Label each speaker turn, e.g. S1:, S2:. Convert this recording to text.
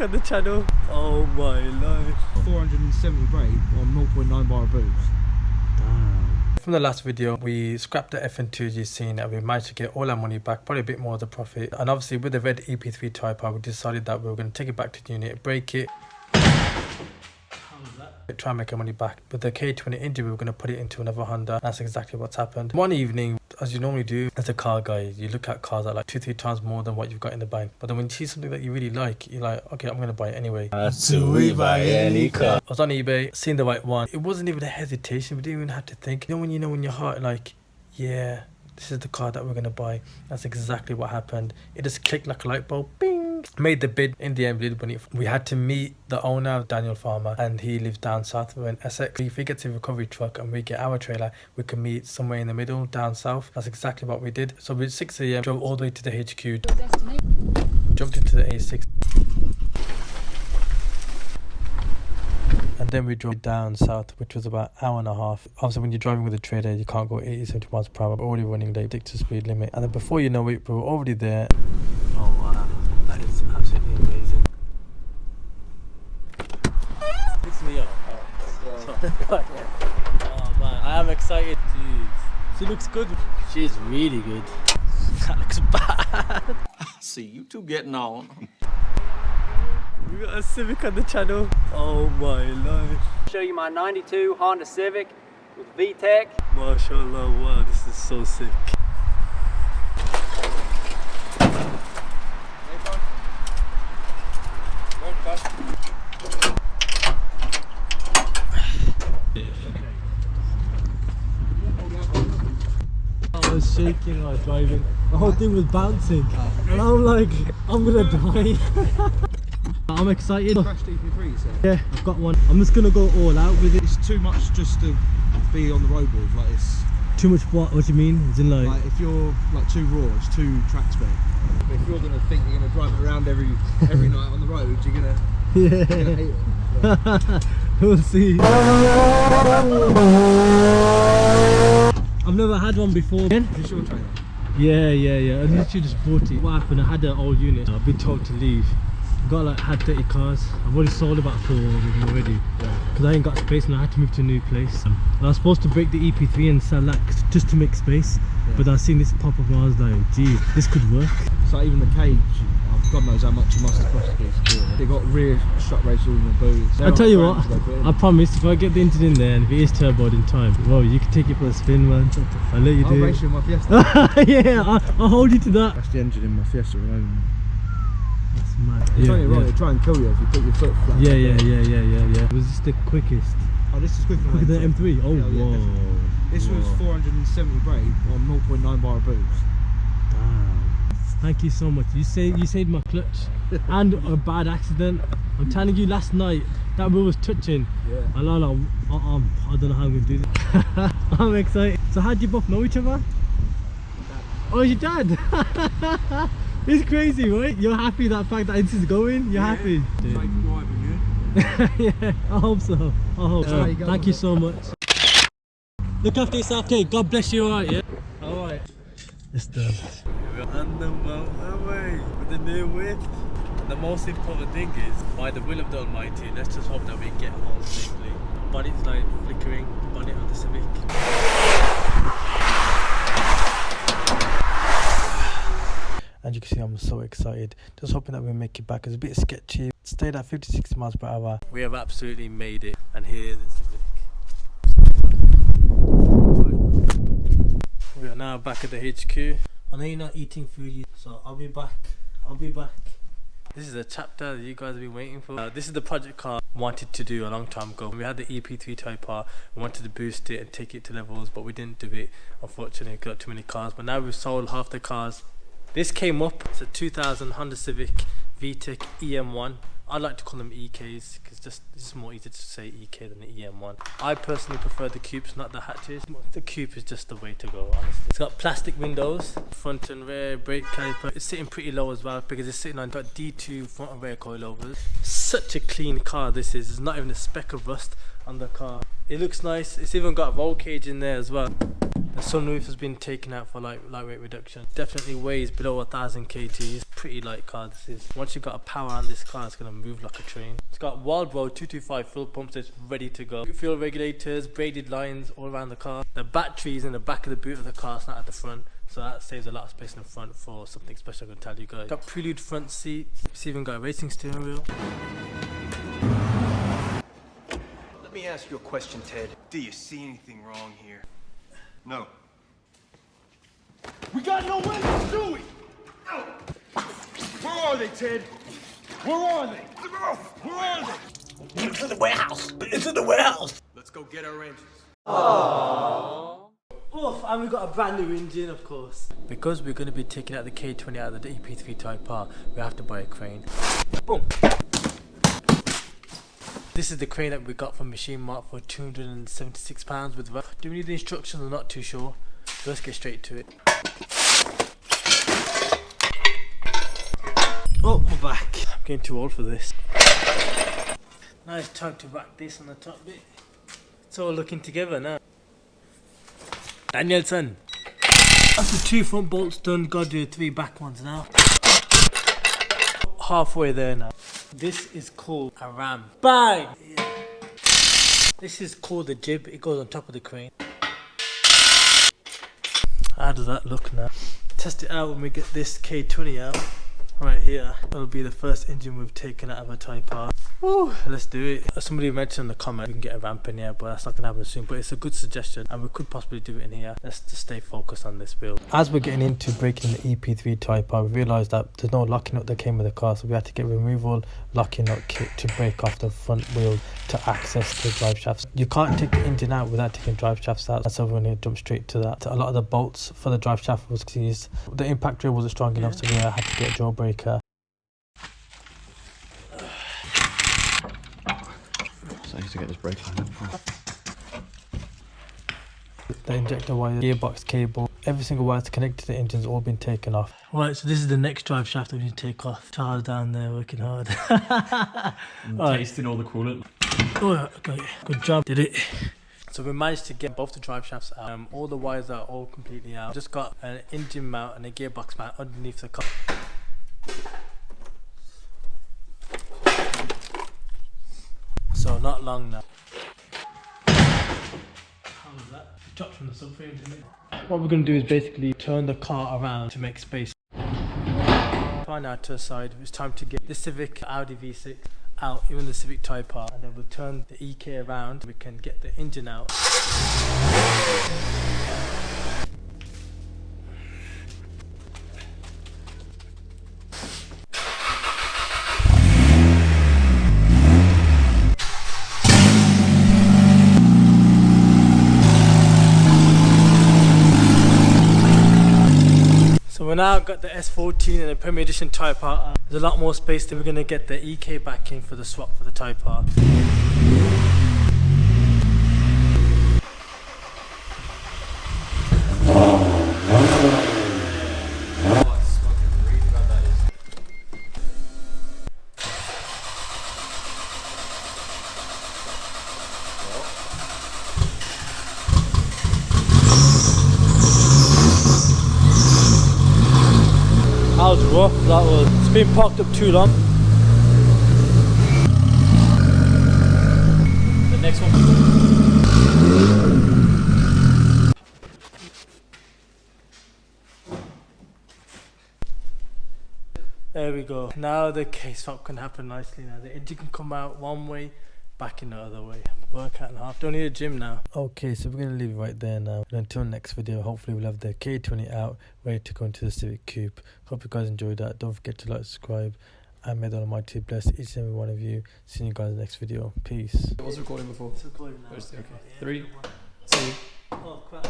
S1: on the channel. Oh my life.
S2: 470 brake on 0.9 bar of boost.
S1: Damn. From the last video, we scrapped the FN2G scene and we managed to get all our money back, probably a bit more of the profit. And obviously with the red EP3 Type R, we decided that we were going to take it back to the unit, break it, try and make our money back. With the K20 engine, we were going to put it into another Honda. That's exactly what's happened. One evening, as you normally do as a car guy, you look at cars that like 2-3 times more than what you've got in the bank. But then when you see something that you really like, you're like, okay, I'm going to buy it anyway.
S3: So we buy any car.
S1: I was on eBay, seen the right one. It wasn't even a hesitation. We didn't even have to think. You know in your heart, like, yeah, this is the car that we're going to buy. That's exactly what happened. It just clicked like a light bulb. Bing! Made the bid. In the end, we had to meet the owner, Daniel Farmer, and he lives down south. We're in Essex. If he gets a recovery truck and we get our trailer, we can meet somewhere in the middle, down south. That's exactly what we did. So we 6 AM, drove all the way to the HQ, jumped into the A6. And then we drove down south, which was about an hour and a half. Obviously, when you're driving with a trailer, you can't go 80-70 miles per hour. We're already running late, stick to speed limit. And then before you know it, we were already there. Oh wow, that is absolutely amazing. It's me up. Oh man, I am excited. Jeez. She looks good. She's really good. That looks bad.
S3: See you two getting on.
S1: We got a Civic on the channel. Oh my life.
S4: Show you my 92 Honda Civic with VTEC.
S1: MashaAllah, wow, this is so sick. I was shaking while driving. The whole thing was bouncing. And I'm like, I'm gonna die. I'm excited.
S2: Crashed EP3, so.
S1: Yeah, I've got one. I'm just gonna go all out with it.
S2: It's too much just to be on the road with. Like it's
S1: too much. What do you mean? Is in like
S2: if you're like too raw, it's too track spec. If you're gonna think you're gonna drive it around every night on the road, you're gonna, you're gonna hate it.
S1: We'll see. I've never had one before.
S2: Is this your trailer?
S1: Yeah. I literally just bought it. What happened? I had an old unit. I've been told to leave. Had 30 cars. I've already sold about 4 of them already because I ain't got space and I had to move to a new place. And I was supposed to break the EP3 and sell that just to make space, but I seen this pop up and I was like, gee, this could work.
S2: So even the cage, God knows how much you must have cost to do it. They got rear strut races all in the boots.
S1: I tell you what, I promise if I get the engine in there and if it is turboed in time, well, you can take it for a spin, man. I'll let you do it.
S2: I'll race you in my Fiesta.
S1: Yeah, I'll hold you to that.
S2: That's the engine in my Fiesta alone.
S1: That's mad.
S2: It's only right, it'll try and kill you if you put your foot flat.
S1: Yeah. Was this the quickest?
S2: Oh, this is quicker
S1: than M3? Oh,
S2: yeah,
S1: whoa.
S2: This was 470 brake on 0.9 bar of boost.
S1: Damn. Thank you so much. You saved my clutch and a bad accident. I'm telling you, last night that wheel was touching.
S2: Yeah.
S1: I don't know how I'm going to do this. I'm excited. So how do you both know each other? Oh, your dad. It's crazy, right? You're happy that fact that this is going? You're happy?
S2: Safe driving, yeah?
S1: Yeah, I hope so. I hope so. Thank you so much. Look after yourself, okay? God bless you, alright, yeah? Alright. It's done. We're on the motorway with the new whip. The most important thing is, by the will of the Almighty, let's just hope that we get home safely. Bonnet's like flickering, the bonnet of the Civic. And you can see I'm so excited. Just hoping that we make it back. It's a bit sketchy. Stayed at 56 miles per hour. We have absolutely made it. And here's the Civic. We are now back at the HQ. I know you're not eating food, so I'll be back. This is a chapter that you guys have been waiting for. This is the project car I wanted to do a long time ago. We had the EP3 Type R. We wanted to boost it and take it to levels, but we didn't do it. Unfortunately, we got too many cars. But now we've sold half the cars. This came up. It's a 2000 Honda Civic VTEC EM1. I like to call them EKs because it's just more easy to say EK than the EM1. I personally prefer the coupes, not the hatches. The coupe is just the way to go, honestly. It's got plastic windows, front and rear, brake caliper. It's sitting pretty low as well because it's sitting on D2 front and rear coilovers. Such a clean car this is. There's not even a speck of rust on the car. It looks nice. It's even got a roll cage in there as well. The sunroof has been taken out for lightweight reduction. Definitely weighs below 1000 kg. It's pretty light car this is. Once you've got a power on this car, it's going to move like a train. It's got Wild Road 225 fuel pumps. It's ready to go. Fuel regulators, braided lines all around the car. The battery's in the back of the boot of the car, it's not at the front. So that saves a lot of space in the front for something special I'm going to tell you guys. Got Prelude front seat. It's even got a racing steering wheel.
S5: Let me ask you a question, Ted. Do you see anything wrong here? No. We got no windows, do we? No. Where are they, Ted? Where are they? Where are they?
S3: It's in the warehouse. It's in the warehouse.
S5: Let's go get our engines.
S1: Aww. Oof, and we got a brand new engine, of course. Because we're going to be taking out the K20 out of the EP3 Type R, we have to buy a crane. Boom. This is the crane that we got from Machine Mart for £276 with rough. Do we need the instructions? I'm not too sure. So let's get straight to it. Oh, we're back. I'm getting too old for this. Now it's time to rack this on the top bit. It's all looking together now. Danielson. After 2 front bolts done, gotta do 3 back ones now. Halfway there now. This is called a ram. Bang! Yeah. This is called the jib. It goes on top of the crane. How does that look now? Test it out when we get this K20 out. Right here. That'll be the first engine we've taken out of a Type R. Woo, let's do it. Somebody mentioned in the comment we can get a ramp in here, but that's not going to happen soon. But it's a good suggestion and we could possibly do it in here. Let's just stay focused on this build. As we're getting into breaking the EP3 Type R, we realised that there's no locking nut that came with the car, so we had to get removal locking nut kit to break off the front wheel to access the drive shafts. You can't take the engine out without taking drive shafts out, so we're going to jump straight to that. A lot of the bolts for the drive shaft was seized. The impact drill wasn't strong enough, so we had to get a jawbreaker.
S2: So I need to get this brake line up.
S1: The injector wire, gearbox cable, every single wire to connect to the engine's all been taken off. Right, so this is the next drive shaft that we need to take off. Charles down there working hard.
S2: Tasting all the coolant.
S1: Oh, okay, good job, did it. So we managed to get both the drive shafts out. All the wires are all completely out. Just got an engine mount and a gearbox mount underneath the car. So not long now. How was that? It dropped from the subframe, didn't it? What we're going to do is basically turn the car around to make space. Find out to the side. It's time to get the Civic Audi V6 out, even the Civic Type R, and then we'll turn the EK around. We can get the engine out. So we now got the S14 and the Premier Edition Type R. There's a lot more space, then we're going to get the EK back in for the swap for the Type R. That was rough, that was. It's been parked up too long. The next one. There we go. Now the case swap can happen nicely now. The engine can come out one way, back in the other way. Work out and half. Don't need a gym now. Okay, so we're going to leave it right there now. And until next video, hopefully we'll have the K20 out, ready to go into the Civic Coupe. Hope you guys enjoyed that. Don't forget to like, subscribe, and may the Almighty bless each and every one of you. See you guys in the next video. Peace.
S2: It was recording before.
S1: It's recording now.
S2: Okay. 3, 2.
S1: Oh crap.